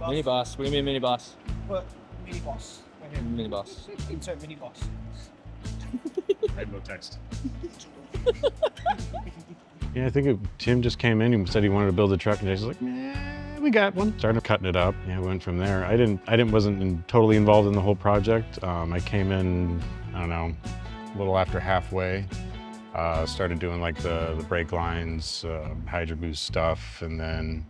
Mini boss. What do you mean mini boss? What? Mini boss. Right here. Mini boss. Insert mini boss. Rainbow text. Yeah, I think Tim just came in and said he wanted to build a truck, and Jason's like, nah, we got one. Started cutting it up. Yeah, went from there. Wasn't totally involved in the whole project. I came in, I don't know, a little after halfway. Started doing like the brake lines, hydro boost stuff, and then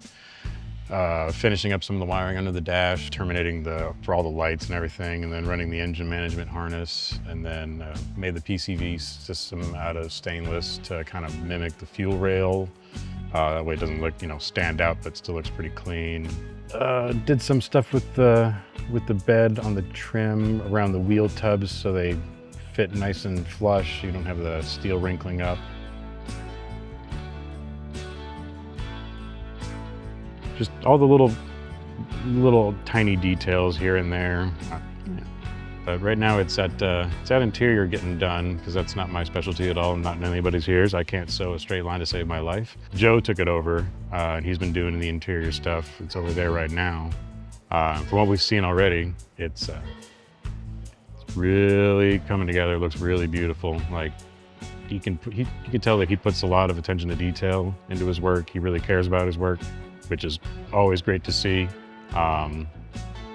finishing up some of the wiring under the dash, terminating for all the lights and everything, and then running the engine management harness, and then made the PCV system out of stainless to kind of mimic the fuel rail. That way it doesn't look, stand out, but still looks pretty clean. Did some stuff with the bed on the trim around the wheel tubs so they fit nice and flush. You don't have the steel wrinkling up. Just all the little tiny details here and there. But right now it's that interior getting done, because that's not my specialty at all, not in anybody's ears. I can't sew a straight line to save my life. Joe took it over, and he's been doing the interior stuff. It's over there right now. From what we've seen already, it's really coming together. It looks really beautiful. Like you can tell that he puts a lot of attention to detail into his work. He really cares about his work, which is always great to see.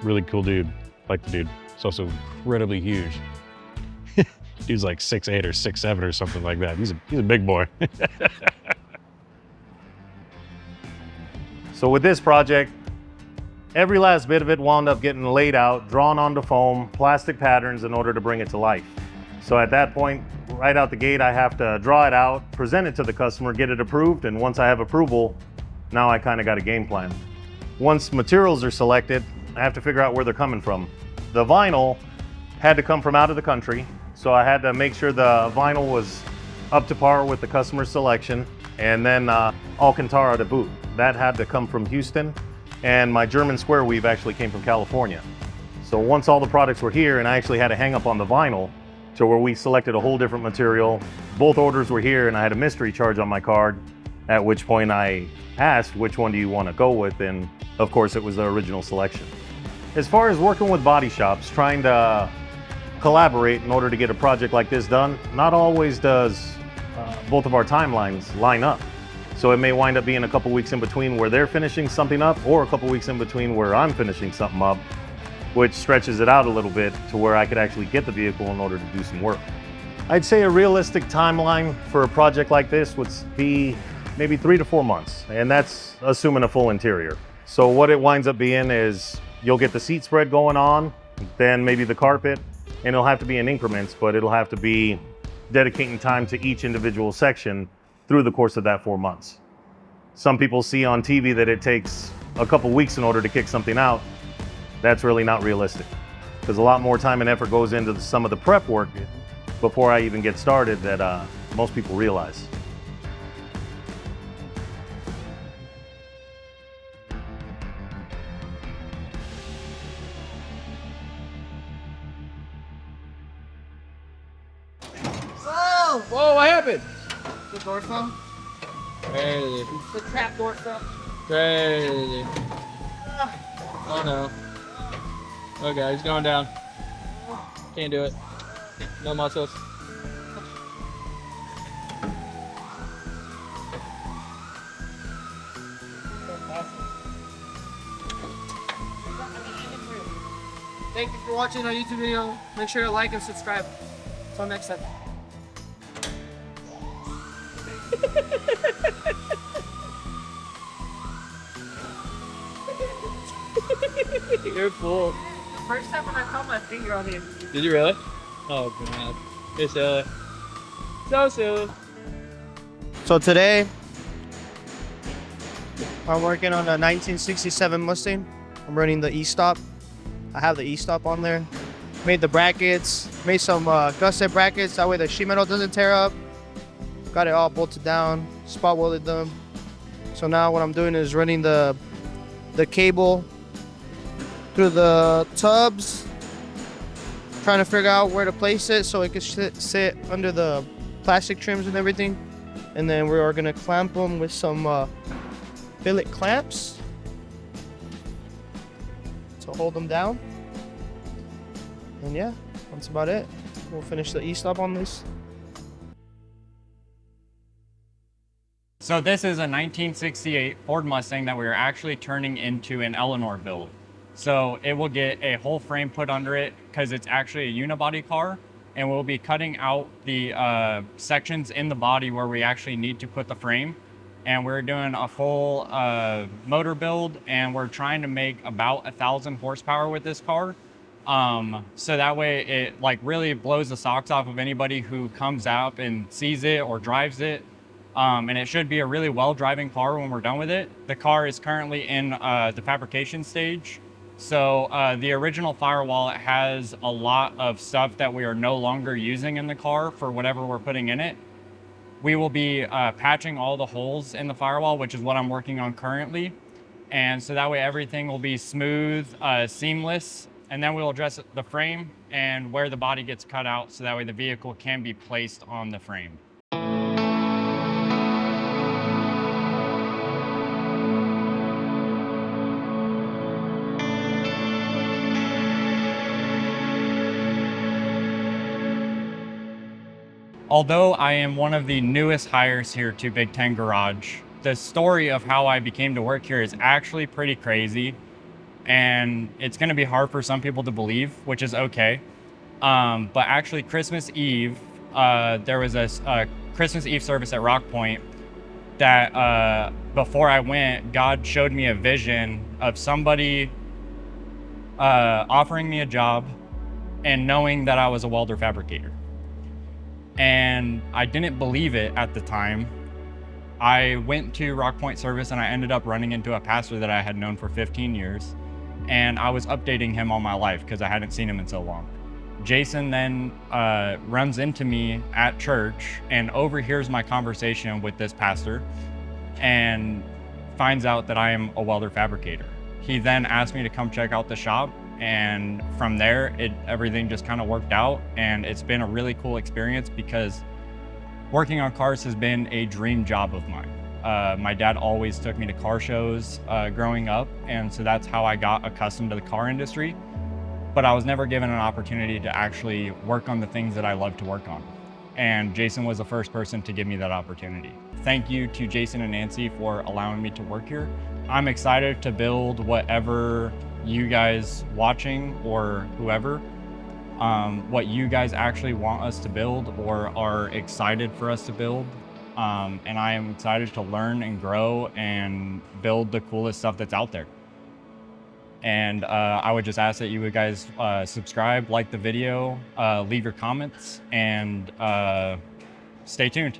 Really cool dude. Like the dude. He's also incredibly huge. Dude's like 6'8" or 6'7" or something like that. He's a big boy. So with this project, every last bit of it wound up getting laid out, drawn onto foam, plastic patterns in order to bring it to life. So at that point, right out the gate, I have to draw it out, present it to the customer, get it approved, and once I have approval, now I kind of got a game plan. Once materials are selected, I have to figure out where they're coming from. The vinyl had to come from out of the country, so I had to make sure the vinyl was up to par with the customer's selection, and then Alcantara to boot. That had to come from Houston, and my German square weave actually came from California. So once all the products were here, and I actually had to hang up on the vinyl to where we selected a whole different material. Both orders were here, and I had a mystery charge on my card, at which point I asked, which one do you want to go with? And of course, it was the original selection. As far as working with body shops, trying to collaborate in order to get a project like this done, not always does both of our timelines line up. So it may wind up being a couple weeks in between where they're finishing something up, or a couple weeks in between where I'm finishing something up, which stretches it out a little bit to where I could actually get the vehicle in order to do some work. I'd say a realistic timeline for a project like this would be maybe 3 to 4 months, and that's assuming a full interior. So what it winds up being is you'll get the seat spread going on, then maybe the carpet, and it'll have to be in increments, but it'll have to be dedicating time to each individual section through the course of that 4 months. Some people see on TV that it takes a couple weeks in order to kick something out. That's really not realistic, because a lot more time and effort goes into some of the prep work before I even get started that most people realize. Whoa, what happened? The door fell? Crazy. The trap door fell? Crazy. Oh no. Okay, he's going down. Can't do it. No muscles. Thank you for watching our YouTube video. Make sure to like and subscribe. Until next time. You're cool. The first time when I caught my finger on it. Did you really? Oh god. You're silly. So silly. So today, I'm working on a 1967 Mustang. I'm running the E-stop. I have the E-stop on there. Made the brackets, made some gusset brackets, that way the sheet metal doesn't tear up. Got it all bolted down, spot welded them. So now what I'm doing is running the cable through the tubs, trying to figure out where to place it so it could sit under the plastic trims and everything. And then we are gonna clamp them with some billet clamps. to hold them down. And yeah, that's about it. We'll finish the e-stop on this. So this is a 1968 Ford Mustang that we are actually turning into an Eleanor build. So it will get a whole frame put under it because it's actually a unibody car, and we'll be cutting out the sections in the body where we actually need to put the frame. And we're doing a full motor build, and we're trying to make about 1,000 horsepower with this car. So that way it like really blows the socks off of anybody who comes out and sees it or drives it. And it should be a really well driving car when we're done with it. The car is currently in the fabrication stage. So the original firewall has a lot of stuff that we are no longer using in the car for whatever we're putting in it. We will be patching all the holes in the firewall, which is what I'm working on currently. And so that way everything will be smooth, seamless. And then we'll address the frame and where the body gets cut out, so that way the vehicle can be placed on the frame. Although I am one of the newest hires here to Big Ten Garage, the story of how I became to work here is actually pretty crazy. And it's going to be hard for some people to believe, which is okay. But actually Christmas Eve, there was a Christmas Eve service at Rock Point that before I went, God showed me a vision of somebody offering me a job and knowing that I was a welder fabricator. And I didn't believe it at the time. I went to Rock Point service and I ended up running into a pastor that I had known for 15 years. And I was updating him on my life because I hadn't seen him in so long. Jason then runs into me at church and overhears my conversation with this pastor and finds out that I am a welder fabricator. He then asked me to come check out the shop, and from there everything just kind of worked out, and it's been a really cool experience because working on cars has been a dream job of mine. My dad always took me to car shows growing up, and so that's how I got accustomed to the car industry. But I was never given an opportunity to actually work on the things that I love to work on. And Jason was the first person to give me that opportunity. Thank you to Jason and Nancy for allowing me to work here. I'm excited to build whatever you guys watching or whoever, what you guys actually want us to build or are excited for us to build. And I am excited to learn and grow and build the coolest stuff that's out there. And I would just ask that you guys subscribe, like the video, leave your comments, and stay tuned.